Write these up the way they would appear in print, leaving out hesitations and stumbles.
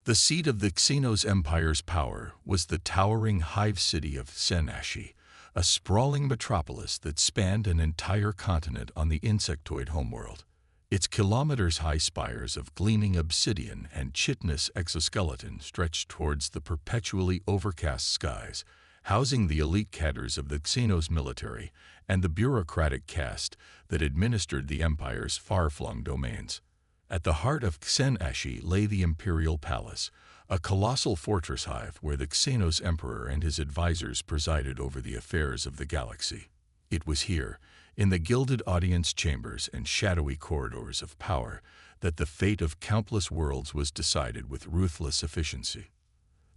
The seat of the Xenos Empire's power was the towering hive city of Xenashi, a sprawling metropolis that spanned an entire continent on the insectoid homeworld. Its kilometers-high spires of gleaming obsidian and chitinous exoskeleton stretched towards the perpetually overcast skies, housing the elite cadres of the Xenos military and the bureaucratic caste that administered the Empire's far-flung domains. At the heart of Xenashi lay the Imperial Palace, a colossal fortress hive where the Xenos Emperor and his advisors presided over the affairs of the galaxy. It was here, in the gilded audience chambers and shadowy corridors of power, that the fate of countless worlds was decided with ruthless efficiency.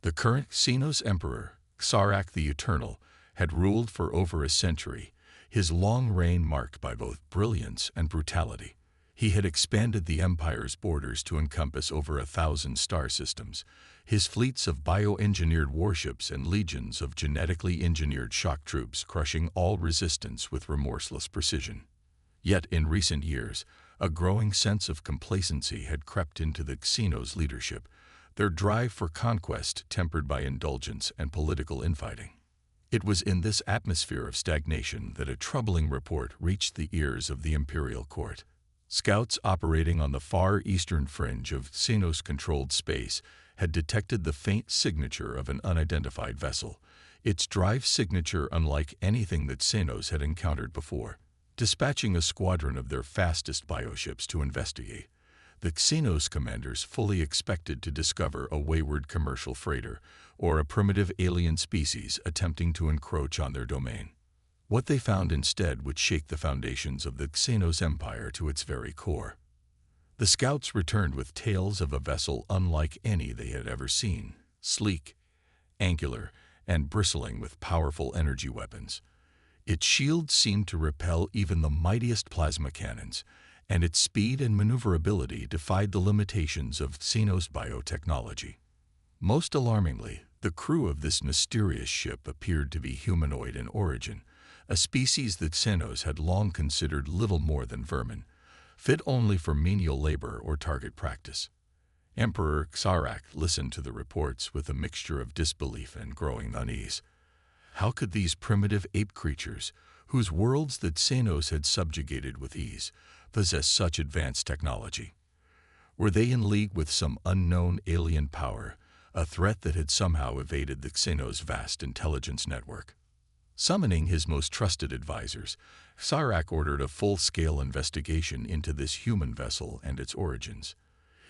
The current Xenos Emperor, Xarak the Eternal, had ruled for over a century, his long reign marked by both brilliance and brutality. He had expanded the Empire's borders to encompass over 1,000 star systems, his fleets of bioengineered warships and legions of genetically engineered shock troops crushing all resistance with remorseless precision. Yet in recent years, a growing sense of complacency had crept into the Xenos leadership, their drive for conquest tempered by indulgence and political infighting. It was in this atmosphere of stagnation that a troubling report reached the ears of the Imperial Court. Scouts operating on the far eastern fringe of Xenos-controlled space had detected the faint signature of an unidentified vessel, its drive signature unlike anything that Xenos had encountered before. Dispatching a squadron of their fastest bioships to investigate, the Xenos commanders fully expected to discover a wayward commercial freighter or a primitive alien species attempting to encroach on their domain. What they found instead would shake the foundations of the Xenos Empire to its very core. The scouts returned with tales of a vessel unlike any they had ever seen, sleek, angular, and bristling with powerful energy weapons. Its shield seemed to repel even the mightiest plasma cannons, and its speed and maneuverability defied the limitations of Xenos biotechnology. Most alarmingly, the crew of this mysterious ship appeared to be humanoid in origin, a species that Xenos had long considered little more than vermin, fit only for menial labor or target practice. Emperor Xarak listened to the reports with a mixture of disbelief and growing unease. How could these primitive ape creatures, whose worlds that Xenos had subjugated with ease, possess such advanced technology? Were they in league with some unknown alien power, a threat that had somehow evaded the Xenos' vast intelligence network? Summoning his most trusted advisors, Xarak ordered a full-scale investigation into this human vessel and its origins.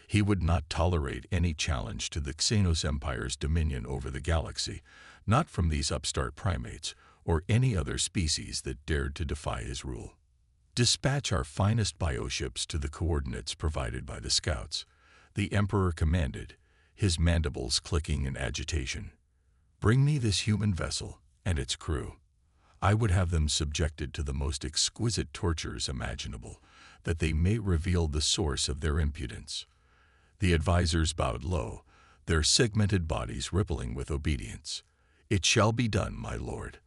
He would not tolerate any challenge to the Xenos Empire's dominion over the galaxy, not from these upstart primates or any other species that dared to defy his rule. Dispatch our finest bioships to the coordinates provided by the scouts, the Emperor commanded, his mandibles clicking in agitation. Bring me this human vessel and its crew. I would have them subjected to the most exquisite tortures imaginable, that they may reveal the source of their impudence. The advisors bowed low, their segmented bodies rippling with obedience. It shall be done, my lord.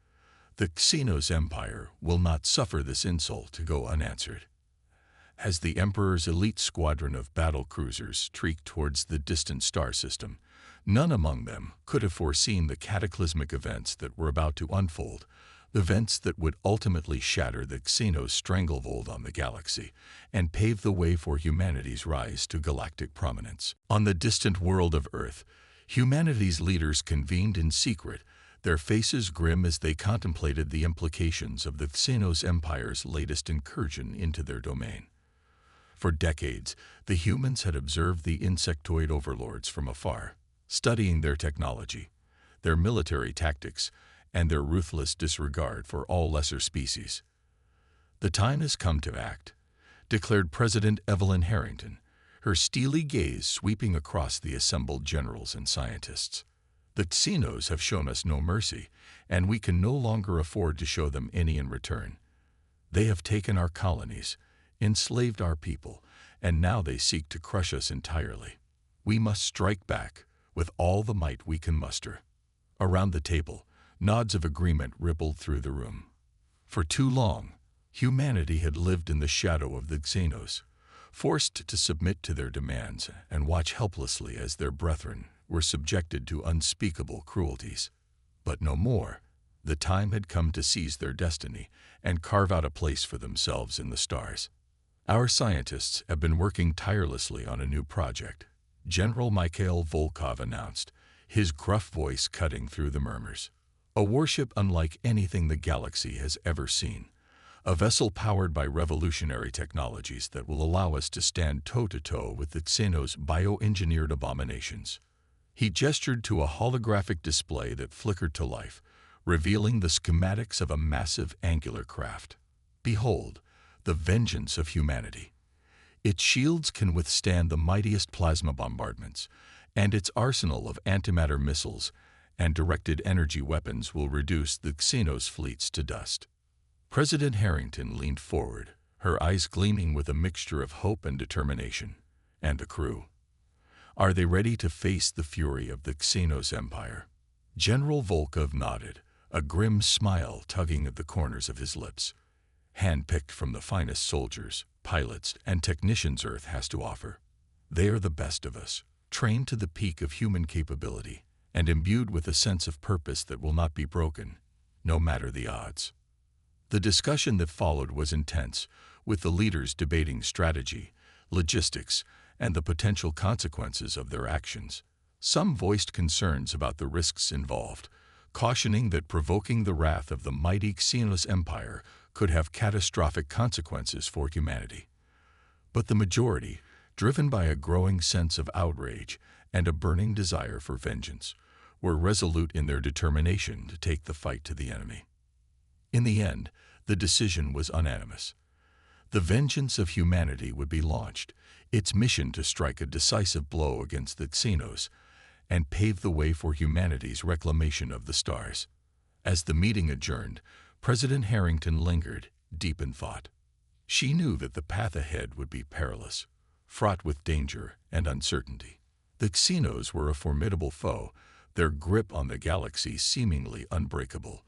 The Xenos Empire will not suffer this insult to go unanswered. As the Emperor's elite squadron of battle cruisers streaked towards the distant star system, none among them could have foreseen the cataclysmic events that were about to unfold, events that would ultimately shatter the Xenos stranglehold on the galaxy and pave the way for humanity's rise to galactic prominence. On the distant world of Earth, humanity's leaders convened in secret, their faces grim as they contemplated the implications of the Xenos Empire's latest incursion into their domain. For decades, the humans had observed the insectoid overlords from afar, studying their technology, their military tactics, and their ruthless disregard for all lesser species. The time has come to act, declared President Evelyn Harrington, her steely gaze sweeping across the assembled generals and scientists. The Xenos have shown us no mercy, and we can no longer afford to show them any in return. They have taken our colonies, enslaved our people, and now they seek to crush us entirely. We must strike back with all the might we can muster. Around the table, nods of agreement rippled through the room. For too long, humanity had lived in the shadow of the Xenos, forced to submit to their demands and watch helplessly as their brethren were subjected to unspeakable cruelties. But no more. The time had come to seize their destiny and carve out a place for themselves in the stars. Our scientists have been working tirelessly on a new project, General Mikhail Volkov announced, his gruff voice cutting through the murmurs. A warship unlike anything the galaxy has ever seen. A vessel powered by revolutionary technologies that will allow us to stand toe-to-toe with the Xenos' bioengineered abominations. He gestured to a holographic display that flickered to life, revealing the schematics of a massive angular craft. Behold, the vengeance of humanity. Its shields can withstand the mightiest plasma bombardments, and its arsenal of antimatter missiles and directed energy weapons will reduce the Xenos fleets to dust. President Harrington leaned forward, her eyes gleaming with a mixture of hope and determination. And the crew? Are they ready to face the fury of the Xenos Empire? General Volkov nodded, a grim smile tugging at the corners of his lips. Hand-picked from the finest soldiers, pilots, and technicians Earth has to offer. They are the best of us, trained to the peak of human capability, and imbued with a sense of purpose that will not be broken, no matter the odds. The discussion that followed was intense, with the leaders debating strategy, logistics, and the potential consequences of their actions. Some voiced concerns about the risks involved, cautioning that provoking the wrath of the mighty Xenos Empire could have catastrophic consequences for humanity. But the majority, driven by a growing sense of outrage and a burning desire for vengeance, were resolute in their determination to take the fight to the enemy. In the end, the decision was unanimous. The vengeance of humanity would be launched, its mission to strike a decisive blow against the Xenos and pave the way for humanity's reclamation of the stars. As the meeting adjourned, President Harrington lingered, deep in thought. She knew that the path ahead would be perilous, fraught with danger and uncertainty. The Xenos were a formidable foe, their grip on the galaxy seemingly unbreakable.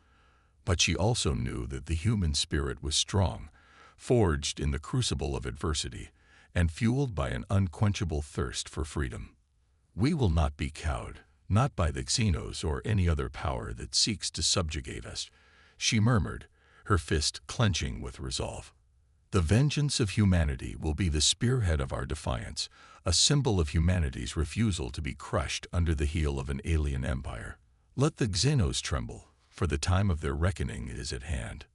But she also knew that the human spirit was strong, forged in the crucible of adversity, and fueled by an unquenchable thirst for freedom. We will not be cowed, not by the Xenos or any other power that seeks to subjugate us, she murmured, her fist clenching with resolve. The vengeance of humanity will be the spearhead of our defiance, a symbol of humanity's refusal to be crushed under the heel of an alien empire. Let the Xenos tremble, for the time of their reckoning is at hand.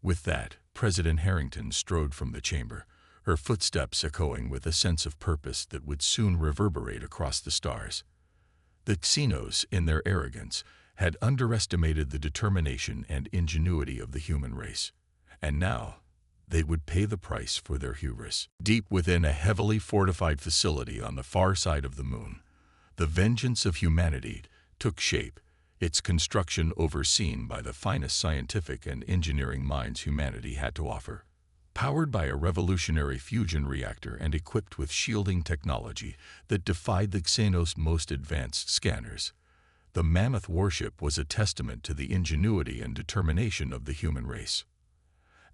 With that, President Harrington strode from the chamber, her footsteps echoing with a sense of purpose that would soon reverberate across the stars. The Xenos, in their arrogance, had underestimated the determination and ingenuity of the human race, and now they would pay the price for their hubris. Deep within a heavily fortified facility on the far side of the moon, the vengeance of humanity took shape, its construction overseen by the finest scientific and engineering minds humanity had to offer. Powered by a revolutionary fusion reactor and equipped with shielding technology that defied the Xenos' most advanced scanners, the mammoth warship was a testament to the ingenuity and determination of the human race.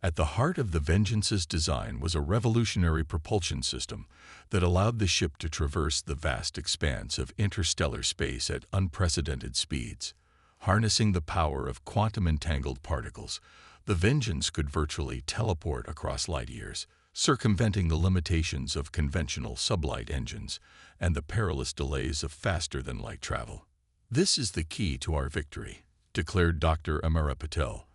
At the heart of the Vengeance's design was a revolutionary propulsion system that allowed the ship to traverse the vast expanse of interstellar space at unprecedented speeds. Harnessing the power of quantum-entangled particles, the Vengeance could virtually teleport across light years, circumventing the limitations of conventional sublight engines and the perilous delays of faster-than-light travel. "This is the key to our victory," declared Dr. Amara Patel,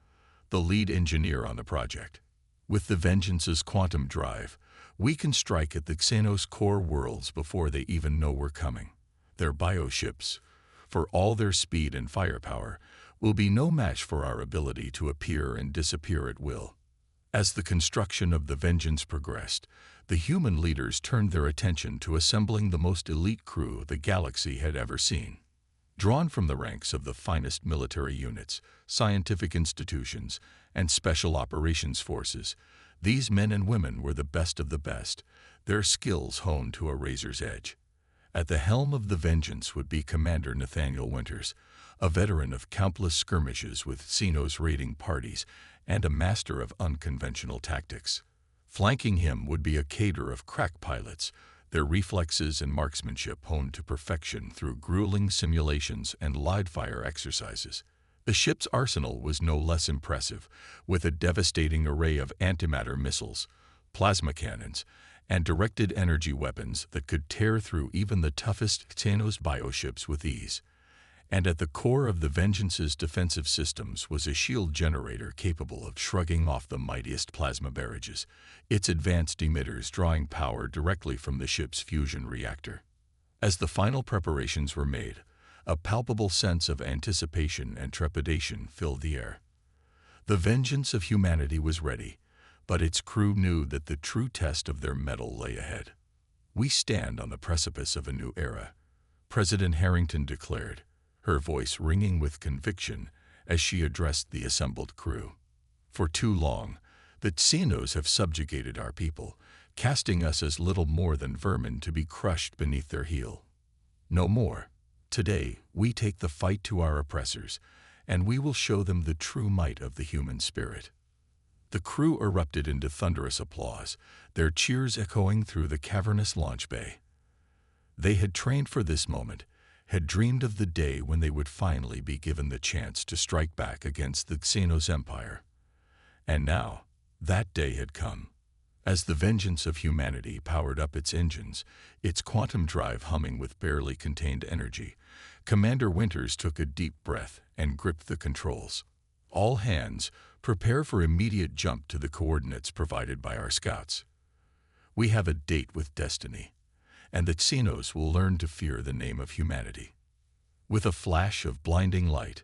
the lead engineer on the project. "With the Vengeance's quantum drive, we can strike at the Xenos' core worlds before they even know we're coming. Their bioships, for all their speed and firepower, will be no match for our ability to appear and disappear at will." As the construction of the Vengeance progressed, the human leaders turned their attention to assembling the most elite crew the galaxy had ever seen. Drawn from the ranks of the finest military units, scientific institutions, and special operations forces, these men and women were the best of the best, their skills honed to a razor's edge. At the helm of the Vengeance would be Commander Nathaniel Winters, a veteran of countless skirmishes with Xenos raiding parties and a master of unconventional tactics. Flanking him would be a cadre of crack pilots, their reflexes and marksmanship honed to perfection through grueling simulations and live-fire exercises. The ship's arsenal was no less impressive, with a devastating array of antimatter missiles, plasma cannons, and directed energy weapons that could tear through even the toughest Xenos bioships with ease. And at the core of the Vengeance's defensive systems was a shield generator capable of shrugging off the mightiest plasma barrages, its advanced emitters drawing power directly from the ship's fusion reactor. As the final preparations were made, a palpable sense of anticipation and trepidation filled the air. The vengeance of humanity was ready, but its crew knew that the true test of their mettle lay ahead. "We stand on the precipice of a new era," President Harrington declared, her voice ringing with conviction as she addressed the assembled crew. "For too long, the Xenos have subjugated our people, casting us as little more than vermin to be crushed beneath their heel. No more. Today, we take the fight to our oppressors, and we will show them the true might of the human spirit." The crew erupted into thunderous applause, their cheers echoing through the cavernous launch bay. They had trained for this moment, had dreamed of the day when they would finally be given the chance to strike back against the Xenos Empire. And now, that day had come. As the vengeance of humanity powered up its engines, its quantum drive humming with barely contained energy, Commander Winters took a deep breath and gripped the controls. "All hands, prepare for immediate jump to the coordinates provided by our scouts. We have a date with destiny, and the Xenos will learn to fear the name of humanity." With a flash of blinding light,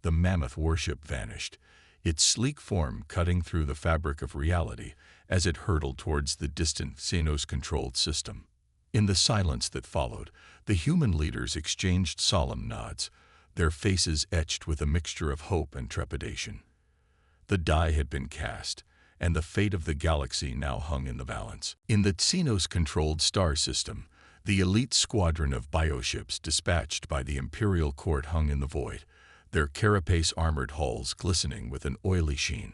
the mammoth warship vanished, its sleek form cutting through the fabric of reality as it hurtled towards the distant Xenos-controlled system. In the silence that followed, the human leaders exchanged solemn nods, their faces etched with a mixture of hope and trepidation. The die had been cast, and the fate of the galaxy now hung in the balance. In the Xenos-controlled star system, the elite squadron of bioships dispatched by the Imperial Court hung in the void, their carapace-armored hulls glistening with an oily sheen.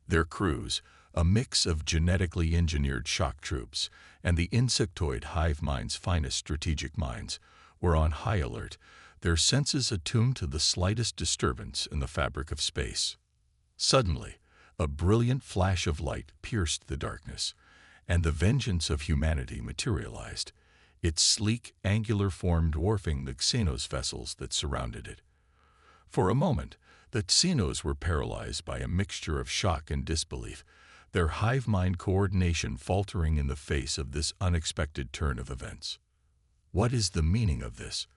Their crews, a mix of genetically engineered shock troops and the insectoid hive mind's finest strategic minds, were on high alert, their senses attuned to the slightest disturbance in the fabric of space. Suddenly, a brilliant flash of light pierced the darkness, and the vengeance of humanity materialized, its sleek, angular form dwarfing the Xenos vessels that surrounded it. For a moment, the Xenos were paralyzed by a mixture of shock and disbelief, their hive mind coordination faltering in the face of this unexpected turn of events. "What is the meaning of this?"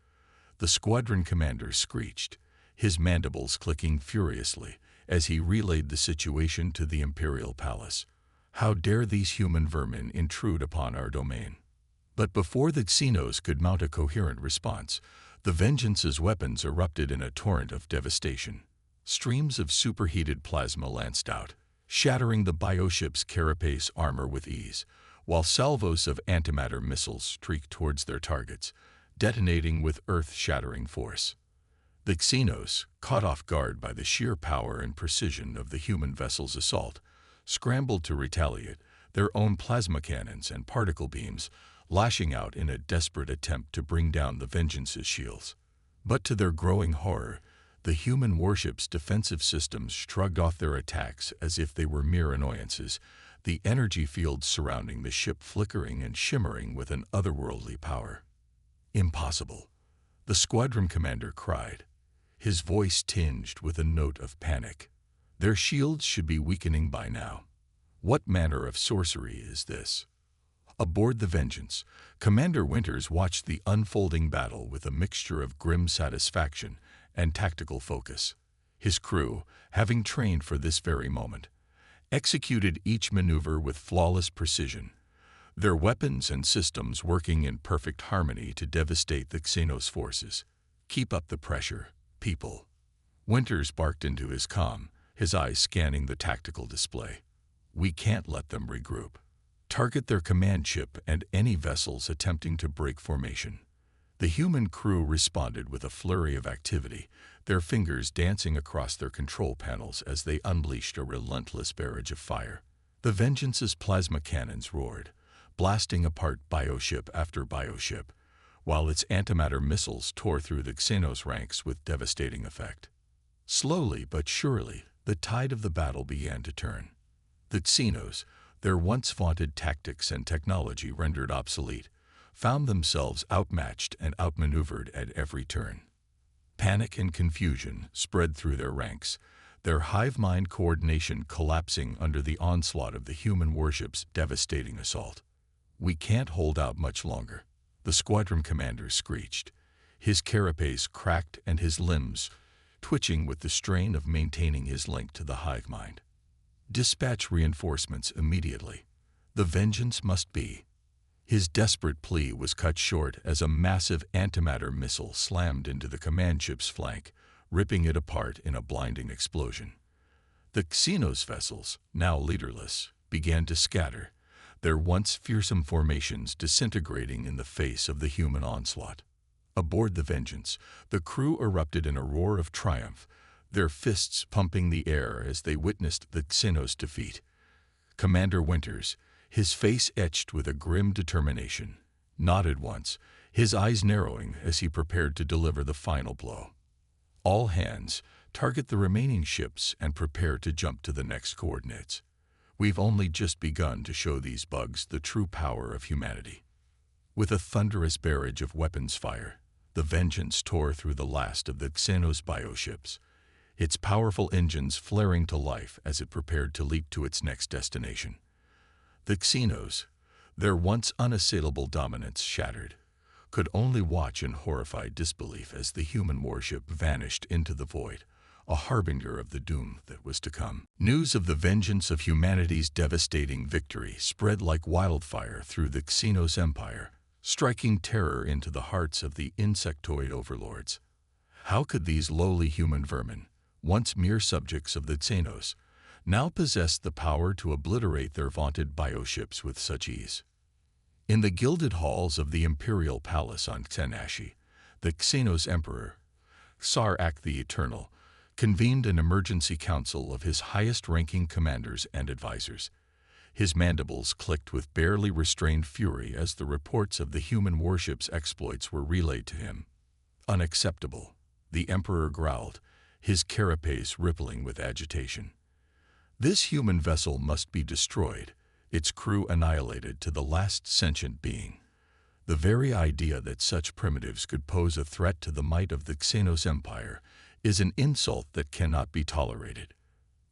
the squadron commander screeched, his mandibles clicking furiously as he relayed the situation to the Imperial Palace. "How dare these human vermin intrude upon our domain?" But before the Xenos could mount a coherent response, the Vengeance's weapons erupted in a torrent of devastation. Streams of superheated plasma lanced out, shattering the bioship's carapace armor with ease, while salvos of antimatter missiles streaked towards their targets, detonating with earth-shattering force. The Xenos, caught off guard by the sheer power and precision of the human vessel's assault, scrambled to retaliate, their own plasma cannons and particle beams lashing out in a desperate attempt to bring down the Vengeance's shields. But to their growing horror, the human warship's defensive systems shrugged off their attacks as if they were mere annoyances, the energy fields surrounding the ship flickering and shimmering with an otherworldly power. "Impossible," the squadron commander cried, his voice tinged with a note of panic. "Their shields should be weakening by now. What manner of sorcery is this?" Aboard the Vengeance, Commander Winters watched the unfolding battle with a mixture of grim satisfaction and tactical focus. His crew, having trained for this very moment, executed each maneuver with flawless precision, their weapons and systems working in perfect harmony to devastate the Xenos forces. "Keep up the pressure, people," Winters barked into his comm, his eyes scanning the tactical display. "We can't let them regroup. Target their command ship and any vessels attempting to break formation." The human crew responded with a flurry of activity, their fingers dancing across their control panels as they unleashed a relentless barrage of fire. The Vengeance's plasma cannons roared, blasting apart bioship after bioship, while its antimatter missiles tore through the Xenos ranks with devastating effect. Slowly but surely, the tide of the battle began to turn. The Xenos, their once vaunted tactics and technology rendered obsolete, found themselves outmatched and outmaneuvered at every turn. Panic and confusion spread through their ranks, their hive-mind coordination collapsing under the onslaught of the human warship's devastating assault. "We can't hold out much longer," the squadron commander screeched. His carapace cracked and his limbs twitching with the strain of maintaining his link to the hive mind. "Dispatch reinforcements immediately. The Vengeance must be." His desperate plea was cut short as a massive antimatter missile slammed into the command ship's flank, ripping it apart in a blinding explosion. The Xenos vessels, now leaderless, began to scatter, their once fearsome formations disintegrating in the face of the human onslaught. Aboard the Vengeance, the crew erupted in a roar of triumph, their fists pumping the air as they witnessed the Xenos defeat. Commander Winters, his face etched with a grim determination, nodded once, his eyes narrowing as he prepared to deliver the final blow. "All hands, target the remaining ships and prepare to jump to the next coordinates. We've only just begun to show these bugs the true power of humanity." With a thunderous barrage of weapons fire, the Vengeance tore through the last of the Xenos bioships, its powerful engines flaring to life as it prepared to leap to its next destination. The Xenos, their once unassailable dominance shattered, could only watch in horrified disbelief as the human warship vanished into the void, a harbinger of the doom that was to come. News of the vengeance of humanity's devastating victory spread like wildfire through the Xenos Empire, striking terror into the hearts of the insectoid overlords. How could these lowly human vermin, once mere subjects of the Xenos, now possess the power to obliterate their vaunted bioships with such ease? In the gilded halls of the Imperial Palace on Xenashi, the Xenos Emperor, Xar-Ak the Eternal, convened an emergency council of his highest-ranking commanders and advisors. His mandibles clicked with barely restrained fury as the reports of the human warship's exploits were relayed to him. "Unacceptable," the Emperor growled, his carapace rippling with agitation. "This human vessel must be destroyed, its crew annihilated to the last sentient being. The very idea that such primitives could pose a threat to the might of the Xenos Empire is an insult that cannot be tolerated."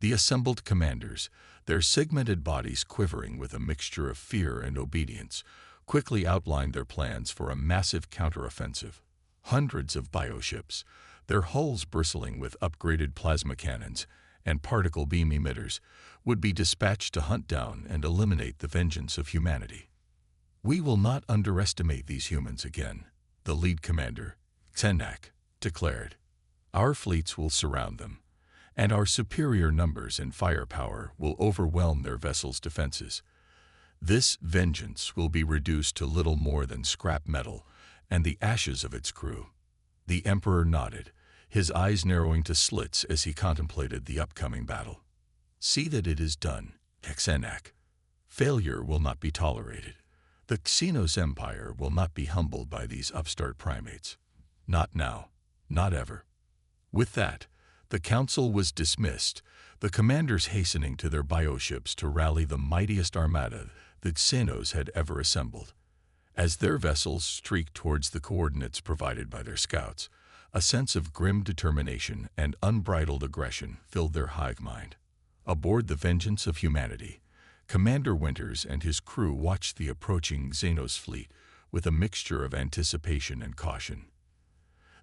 The assembled commanders, their segmented bodies quivering with a mixture of fear and obedience, quickly outlined their plans for a massive counteroffensive. Hundreds of bioships, their hulls bristling with upgraded plasma cannons and particle beam emitters, would be dispatched to hunt down and eliminate the vengeance of humanity. "We will not underestimate these humans again," the lead commander, Xenak, declared. "Our fleets will surround them, and our superior numbers and firepower will overwhelm their vessels' defenses. This vengeance will be reduced to little more than scrap metal and the ashes of its crew." The Emperor nodded, his eyes narrowing to slits as he contemplated the upcoming battle. "See that it is done, Xenak. Failure will not be tolerated. The Xenos Empire will not be humbled by these upstart primates. Not now, not ever." With that, the council was dismissed, the commanders hastening to their bioships to rally the mightiest armada that Xenos had ever assembled. As their vessels streaked towards the coordinates provided by their scouts, a sense of grim determination and unbridled aggression filled their hive mind. Aboard the Vengeance of Humanity, Commander Winters and his crew watched the approaching Xenos fleet with a mixture of anticipation and caution.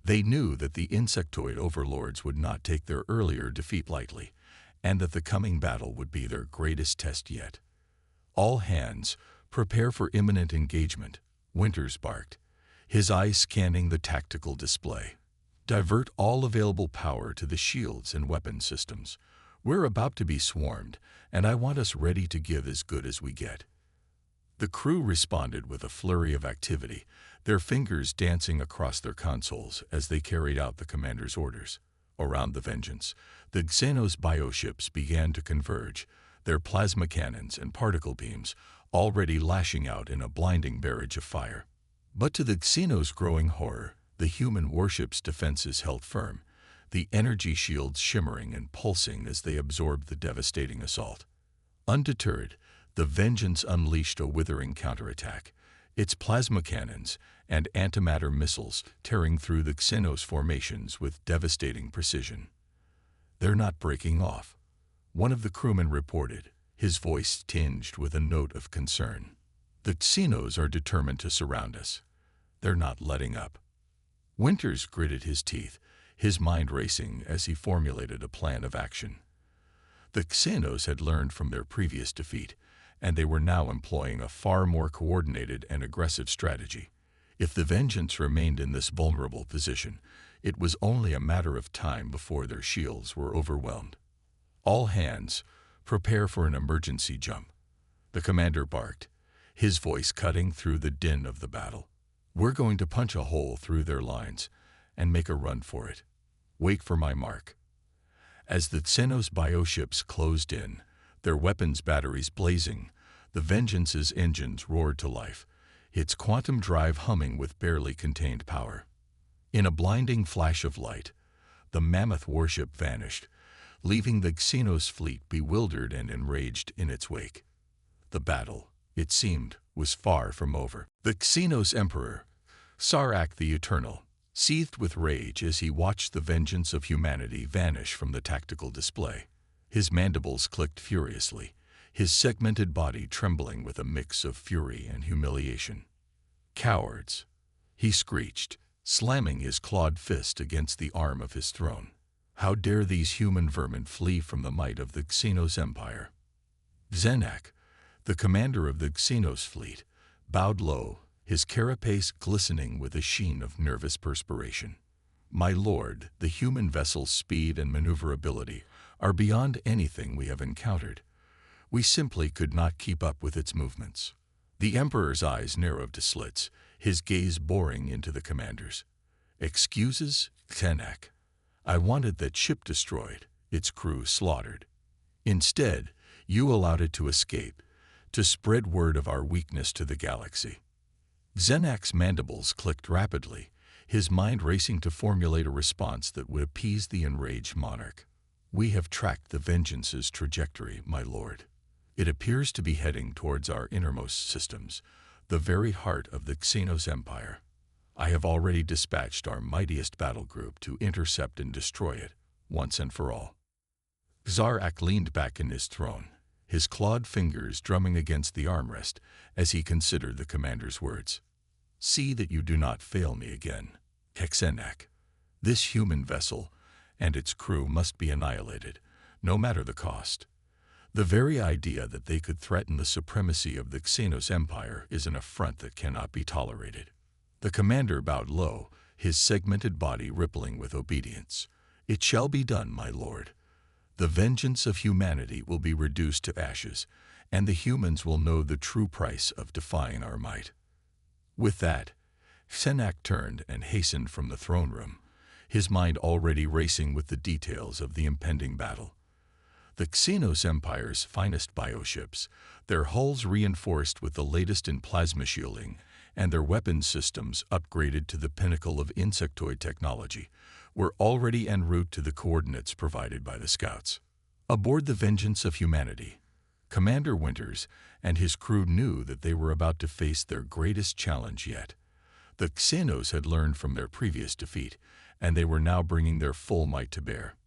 They knew that the insectoid overlords would not take their earlier defeat lightly, and that the coming battle would be their greatest test yet. "All hands, prepare for imminent engagement," Winters barked, his eyes scanning the tactical display. "Divert all available power to the shields and weapon systems. We're about to be swarmed, and I want us ready to give as good as we get." The crew responded with a flurry of activity, their fingers dancing across their consoles as they carried out the commander's orders. Around the Vengeance, the Xenos bioships began to converge, their plasma cannons and particle beams already lashing out in a blinding barrage of fire. But to the Xenos' growing horror, the human warship's defenses held firm, the energy shields shimmering and pulsing as they absorbed the devastating assault. Undeterred, the Vengeance unleashed a withering counterattack, its plasma cannons and antimatter missiles tearing through the Xenos formations with devastating precision. "They're not breaking off," one of the crewmen reported, his voice tinged with a note of concern. "The Xenos are determined to surround us. They're not letting up." Winters gritted his teeth, his mind racing as he formulated a plan of action. The Xenos had learned from their previous defeat, and they were now employing a far more coordinated and aggressive strategy. If the Vengeance remained in this vulnerable position, it was only a matter of time before their shields were overwhelmed. "All hands, prepare for an emergency jump," the commander barked, his voice cutting through the din of the battle. "We're going to punch a hole through their lines and make a run for it. Wait for my mark." As the Xenos bioships closed in, their weapons batteries blazing, the Vengeance's engines roared to life, its quantum drive humming with barely contained power. In a blinding flash of light, the mammoth warship vanished, leaving the Xenos fleet bewildered and enraged in its wake. The battle, it seemed, was far from over. The Xenos Emperor, Sarrak the Eternal, seethed with rage as he watched the vengeance of humanity vanish from the tactical display. His mandibles clicked furiously, his segmented body trembling with a mix of fury and humiliation. "Cowards," he screeched, slamming his clawed fist against the arm of his throne. "How dare these human vermin flee from the might of the Xenos Empire?" Zenak, the commander of the Xenos fleet, bowed low, his carapace glistening with a sheen of nervous perspiration. "My lord, the human vessel's speed and maneuverability are beyond anything we have encountered. We simply could not keep up with its movements." The Emperor's eyes narrowed to slits, his gaze boring into the commander's. "Excuses, Zenak. I wanted that ship destroyed, its crew slaughtered. Instead, you allowed it to escape, to spread word of our weakness to the galaxy." Zenak's mandibles clicked rapidly, his mind racing to formulate a response that would appease the enraged monarch. "We have tracked the Vengeance's trajectory, my lord. It appears to be heading towards our innermost systems, the very heart of the Xenos Empire. I have already dispatched our mightiest battle group to intercept and destroy it, once and for all." Zarak leaned back in his throne, his clawed fingers drumming against the armrest as he considered the commander's words. "See that you do not fail me again, Hexenak. This human vessel and its crew must be annihilated, no matter the cost. The very idea that they could threaten the supremacy of the Xenos Empire is an affront that cannot be tolerated." The commander bowed low, his segmented body rippling with obedience. "It shall be done, my lord. The vengeance of humanity will be reduced to ashes, and the humans will know the true price of defying our might." With that, Zenak turned and hastened from the throne room, his mind already racing with the details of the impending battle. The Xenos Empire's finest bioships, their hulls reinforced with the latest in plasma shielding, and their weapons systems upgraded to the pinnacle of insectoid technology, were already en route to the coordinates provided by the scouts. Aboard the Vengeance of Humanity, Commander Winters and his crew knew that they were about to face their greatest challenge yet. The Xenos had learned from their previous defeat, and they were now bringing their full might to bear.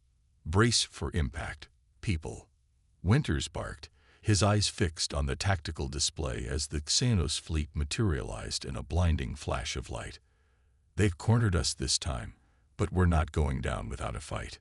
"Brace for impact, people," Winters barked, his eyes fixed on the tactical display as the Xenos fleet materialized in a blinding flash of light. "They've cornered us this time, but we're not going down without a fight."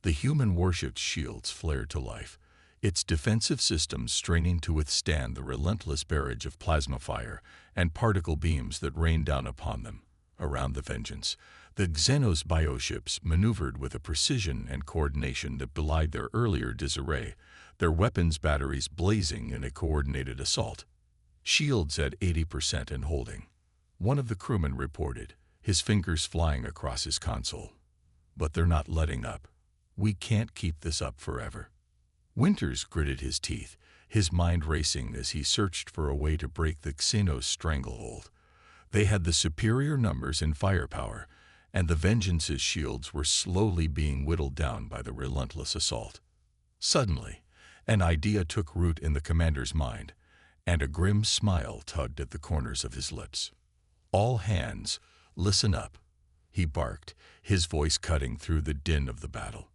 The human warship's shields flared to life, its defensive systems straining to withstand the relentless barrage of plasma fire and particle beams that rained down upon them. Around the Vengeance, the Xenos bioships maneuvered with a precision and coordination that belied their earlier disarray, their weapons batteries blazing in a coordinated assault. "Shields at 80% and holding," one of the crewmen reported, his fingers flying across his console. "But they're not letting up. We can't keep this up forever." Winters gritted his teeth, his mind racing as he searched for a way to break the Xenos stranglehold. They had the superior numbers and firepower, and the Vengeance's shields were slowly being whittled down by the relentless assault. Suddenly, an idea took root in the commander's mind, and a grim smile tugged at the corners of his lips. "All hands, listen up," he barked, his voice cutting through the din of the battle.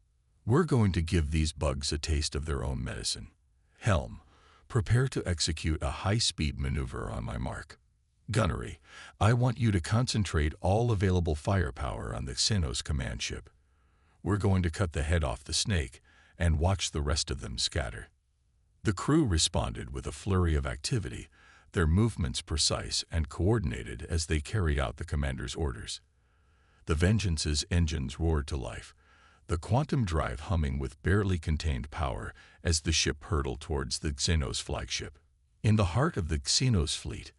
"We're going to give these bugs a taste of their own medicine. Helm, prepare to execute a high-speed maneuver on my mark. Gunnery, I want you to concentrate all available firepower on the Xenos command ship. We're going to cut the head off the snake and watch the rest of them scatter." The crew responded with a flurry of activity, their movements precise and coordinated as they carried out the commander's orders. The Vengeance's engines roared to life, the quantum drive humming with barely contained power as the ship hurtled towards the Xenos flagship. In the heart of the Xenos fleet,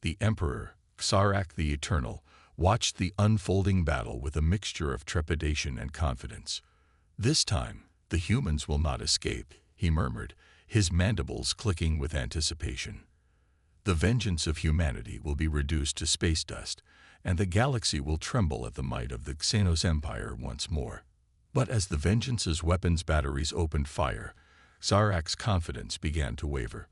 the Emperor, Xarak the Eternal, watched the unfolding battle with a mixture of trepidation and confidence. "This time, the humans will not escape," he murmured, his mandibles clicking with anticipation. "The vengeance of humanity will be reduced to space dust, and the galaxy will tremble at the might of the Xenos Empire once more." But as the Vengeance's weapons batteries opened fire, Xarak's confidence began to waver.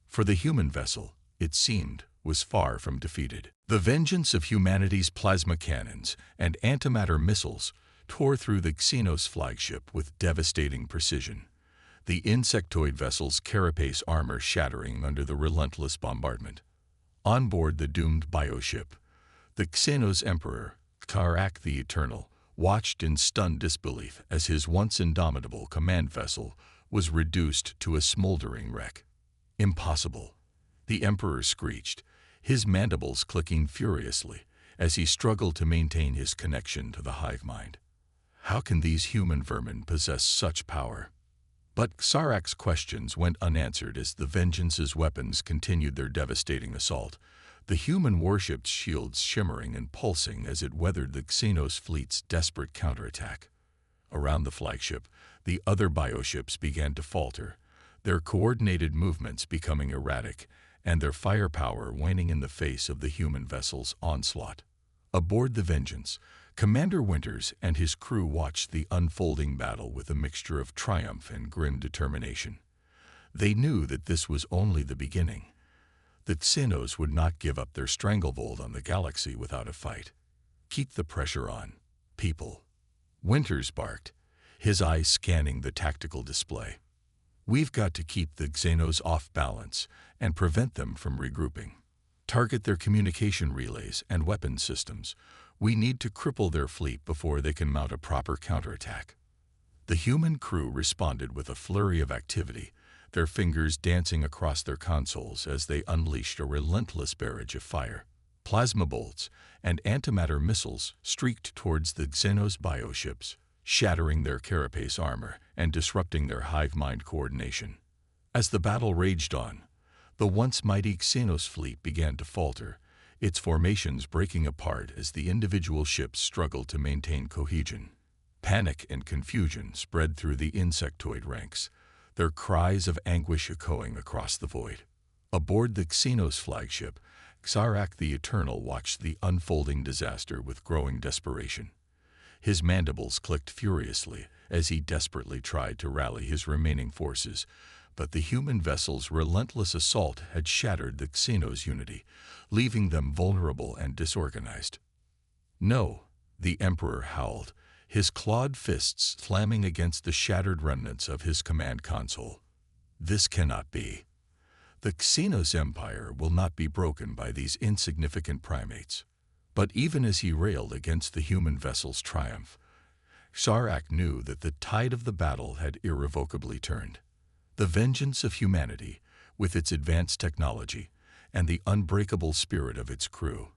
For the human vessel, it seemed, was far from defeated. The vengeance of humanity's plasma cannons and antimatter missiles tore through the Xenos flagship with devastating precision, the insectoid vessel's carapace armor shattering under the relentless bombardment. On board the doomed bioship, the Xenos Emperor, Xarak the Eternal, watched in stunned disbelief as his once indomitable command vessel was reduced to a smoldering wreck. "Impossible," the Emperor screeched, his mandibles clicking furiously as he struggled to maintain his connection to the hive mind. "How can these human vermin possess such power?" But Xarak's questions went unanswered as the Vengeance's weapons continued their devastating assault, the human warship's shields shimmering and pulsing as it weathered the Xenos fleet's desperate counterattack. Around the flagship, the other bioships began to falter, their coordinated movements becoming erratic and their firepower waning in the face of the human vessel's onslaught. Aboard the Vengeance, Commander Winters and his crew watched the unfolding battle with a mixture of triumph and grim determination. They knew that this was only the beginning. The Xenos would not give up their stranglehold on the galaxy without a fight. "Keep the pressure on, people," Winters barked, his eyes scanning the tactical display. "We've got to keep the Xenos off balance and prevent them from regrouping. Target their communication relays and weapons systems. We need to cripple their fleet before they can mount a proper counterattack." The human crew responded with a flurry of activity, their fingers dancing across their consoles as they unleashed a relentless barrage of fire. Plasma bolts and antimatter missiles streaked towards the Xenos bioships, shattering their carapace armor and disrupting their hive mind coordination. As the battle raged on, the once mighty Xenos fleet began to falter, its formations breaking apart as the individual ships struggled to maintain cohesion. Panic and confusion spread through the insectoid ranks, their cries of anguish echoing across the void. Aboard the Xenos flagship, Xarak the Eternal watched the unfolding disaster with growing desperation. His mandibles clicked furiously as he desperately tried to rally his remaining forces, but the human vessel's relentless assault had shattered the Xenos' unity, leaving them vulnerable and disorganized. "No," the Emperor howled, his clawed fists slamming against the shattered remnants of his command console. "This cannot be. The Xenos Empire will not be broken by these insignificant primates." But even as he railed against the human vessel's triumph, Xarak knew that the tide of the battle had irrevocably turned. The vengeance of humanity, with its advanced technology and the unbreakable spirit of its crew,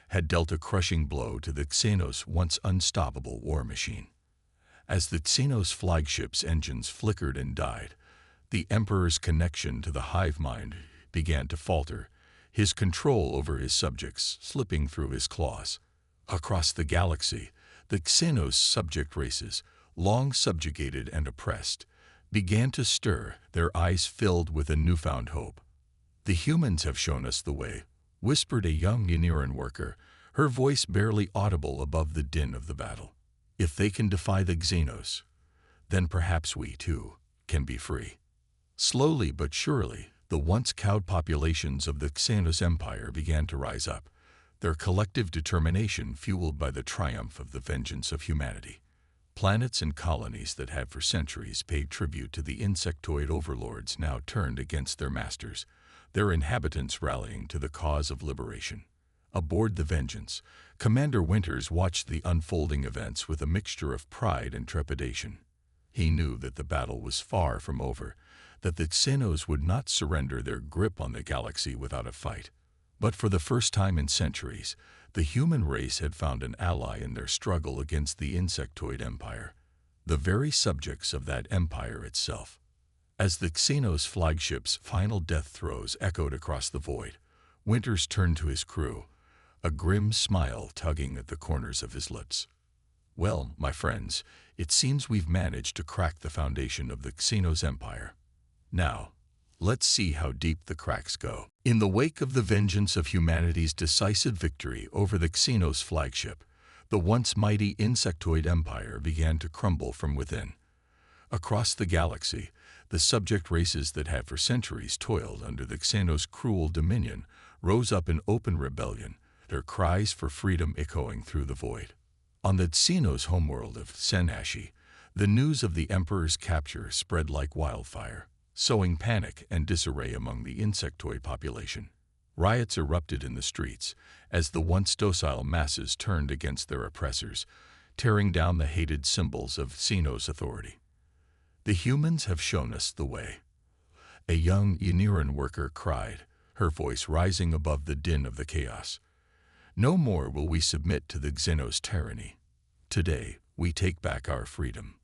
had dealt a crushing blow to the Xenos' once unstoppable war machine. As the Xenos flagship's engines flickered and died, the Emperor's connection to the hive mind began to falter, his control over his subjects slipping through his claws. Across the galaxy, the Xenos subject races, long subjugated and oppressed, began to stir, their eyes filled with a newfound hope. "The humans have shown us the way," whispered a young Yniran worker, her voice barely audible above the din of the battle. "If they can defy the Xenos, then perhaps we, too, can be free." Slowly but surely, the once cowed populations of the Xenos Empire began to rise up, their collective determination fueled by the triumph of the vengeance of humanity. Planets and colonies that had for centuries paid tribute to the insectoid overlords now turned against their masters, their inhabitants rallying to the cause of liberation. Aboard the Vengeance, Commander Winters watched the unfolding events with a mixture of pride and trepidation. He knew that the battle was far from over, that the Xenos would not surrender their grip on the galaxy without a fight. But for the first time in centuries, the human race had found an ally in their struggle against the insectoid empire, the very subjects of that empire itself. As the Xenos flagship's final death throes echoed across the void, Winters turned to his crew, a grim smile tugging at the corners of his lips. "Well, my friends, it seems we've managed to crack the foundation of the Xenos Empire. Now, let's see how deep the cracks go." In the wake of the vengeance of humanity's decisive victory over the Xenos flagship, the once mighty insectoid empire began to crumble from within. Across the galaxy, the subject races that had for centuries toiled under the Xenos' cruel dominion rose up in open rebellion, their cries for freedom echoing through the void. On the Xenos homeworld of Senashi, the news of the Emperor's capture spread like wildfire, sowing panic and disarray among the insectoid population. Riots erupted in the streets as the once docile masses turned against their oppressors, tearing down the hated symbols of Xenos authority. "The humans have shown us the way," a young Yniran worker cried, her voice rising above the din of the chaos. "No more will we submit to the Xenos tyranny. Today, we take back our freedom."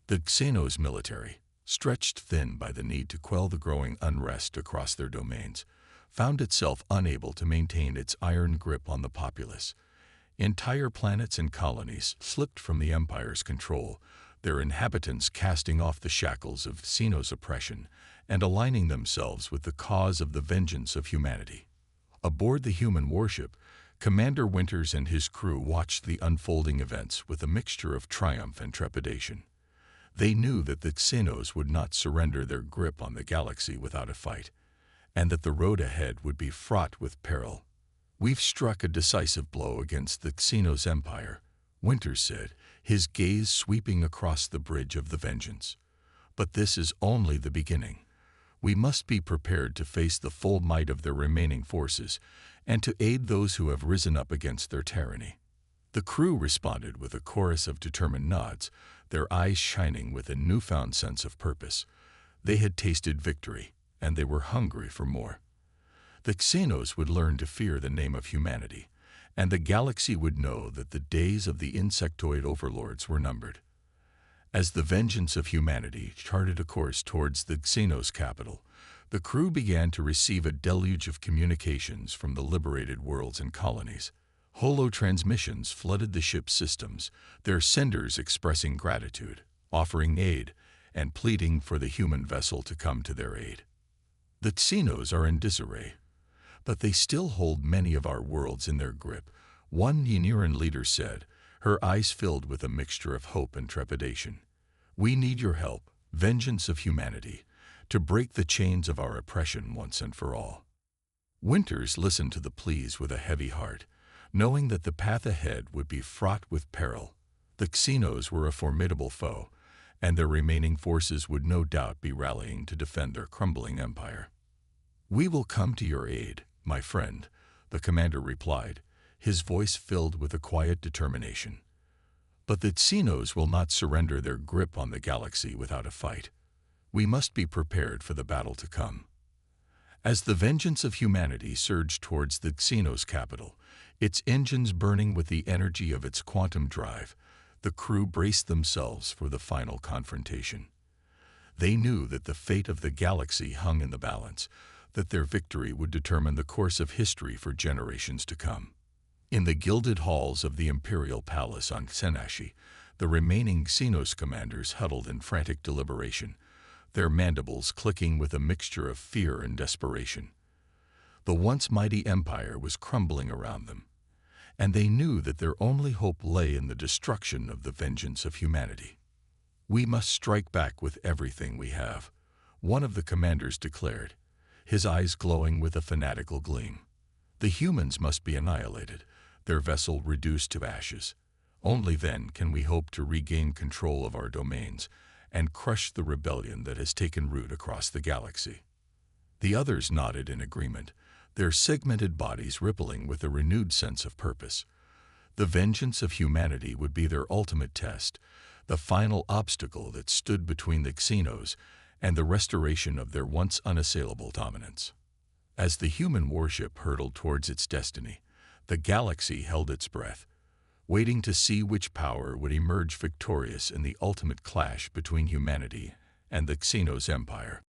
The Xenos military, stretched thin by the need to quell the growing unrest across their domains, found itself unable to maintain its iron grip on the populace. Entire planets and colonies slipped from the Empire's control, their inhabitants casting off the shackles of Xenos oppression and aligning themselves with the cause of the vengeance of humanity. Aboard the human warship, Commander Winters and his crew watched the unfolding events with a mixture of triumph and trepidation. They knew that the Xenos would not surrender their grip on the galaxy without a fight, and that the road ahead would be fraught with peril. "We've struck a decisive blow against the Xenos Empire," Winters said, his gaze sweeping across the bridge of the Vengeance. "But this is only the beginning. We must be prepared to face the full might of their remaining forces and to aid those who have risen up against their tyranny." The crew responded with a chorus of determined nods, their eyes shining with a newfound sense of purpose. They had tasted victory, and they were hungry for more. The Xenos would learn to fear the name of humanity, and the galaxy would know that the days of the insectoid overlords were numbered. As the vengeance of humanity charted a course towards the Xenos capital, the crew began to receive a deluge of communications from the liberated worlds and colonies. Holo-transmissions flooded the ship's systems, their senders expressing gratitude, offering aid, and pleading for the human vessel to come to their aid. "The Xenos are in disarray, but they still hold many of our worlds in their grip," one Yniran leader said, her eyes filled with a mixture of hope and trepidation. "We need your help, vengeance of humanity, to break the chains of our oppression once and for all." Winters listened to the pleas with a heavy heart, knowing that the path ahead would be fraught with peril. The Xenos were a formidable foe, and their remaining forces would no doubt be rallying to defend their crumbling empire. "We will come to your aid, my friend," the commander replied, his voice filled with a quiet determination. "But the Xenos will not surrender their grip on the galaxy without a fight. We must be prepared for the battle to come." As the vengeance of humanity surged towards the Xenos capital, its engines burning with the energy of its quantum drive, the crew braced themselves for the final confrontation. They knew that the fate of the galaxy hung in the balance, that their victory would determine the course of history for generations to come. In the gilded halls of the Imperial Palace on Senashi, the remaining Xenos commanders huddled in frantic deliberation, their mandibles clicking with a mixture of fear and desperation. The once mighty empire was crumbling around them, and they knew that their only hope lay in the destruction of the vengeance of humanity. "We must strike back with everything we have," one of the commanders declared, his eyes glowing with a fanatical gleam. "The humans must be annihilated, their vessel reduced to ashes. Only then can we hope to regain control of our domains and crush the rebellion that has taken root across the galaxy." The others nodded in agreement, their segmented bodies rippling with a renewed sense of purpose. The vengeance of humanity would be their ultimate test, the final obstacle that stood between the Xenos and the restoration of their once unassailable dominance. As the human warship hurtled towards its destiny, the galaxy held its breath, waiting to see which power would emerge victorious in the ultimate clash between humanity and the Xenos Empire.